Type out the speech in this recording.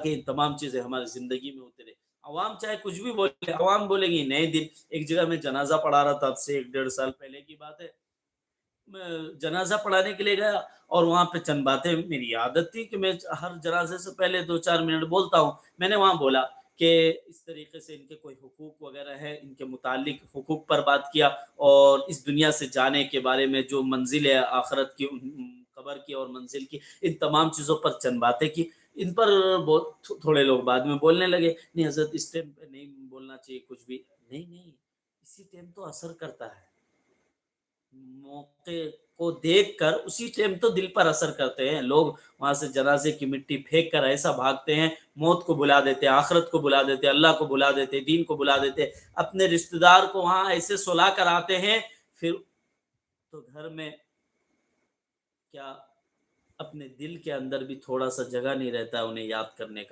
کہ ان تمام چیزیں ہماری زندگی میں ہوتی رہے۔ عوام چاہے کچھ بھی بولے، عوام بولے گی نئے دن ایک جگہ میں جنازہ پڑھا رہا تھا، اب سے 1 ڈیڑھ سال پہلے کی بات ہے۔ میں جنازہ پڑھانے کے لیے گیا اور وہاں پہ چند باتیں، میری عادت تھی کہ میں ہر جنازے سے پہلے 2 4 منٹ بولتا ہوں۔ میں نے وہاں بولا کہ اس طریقے سے ان کے کوئی حقوق وغیرہ ہے، ان کے متعلق حقوق پر بات کیا، اور اس دنیا سے جانے کے بارے میں جو منزل ہے آخرت کی، قبر کی اور منزل کی، ان تمام چیزوں پر چند باتیں کی۔ ان پر بہت تھوڑے لوگ بعد میں بولنے لگے، نہیں حضرت اس ٹائم پہ نہیں بولنا چاہیے کچھ بھی۔ نہیں، اسی ٹائم تو اثر کرتا ہے، موقع کو دیکھ کر اسی ٹائم تو دل پر اثر کرتے ہیں لوگ۔ وہاں سے جنازے کی مٹی پھینک کر ایسا بھاگتے ہیں، موت کو بلا دیتے ہیں، آخرت کو بلا دیتے ہیں، اللہ کو بلا دیتے ہیں، دین کو بلا دیتے ہیں، اپنے رشتہ دار کو وہاں ایسے سلا کر آتے ہیں۔ پھر تو گھر میں کیا، اپنے دل کے اندر بھی تھوڑا سا جگہ نہیں رہتا انہیں یاد کرنے کا۔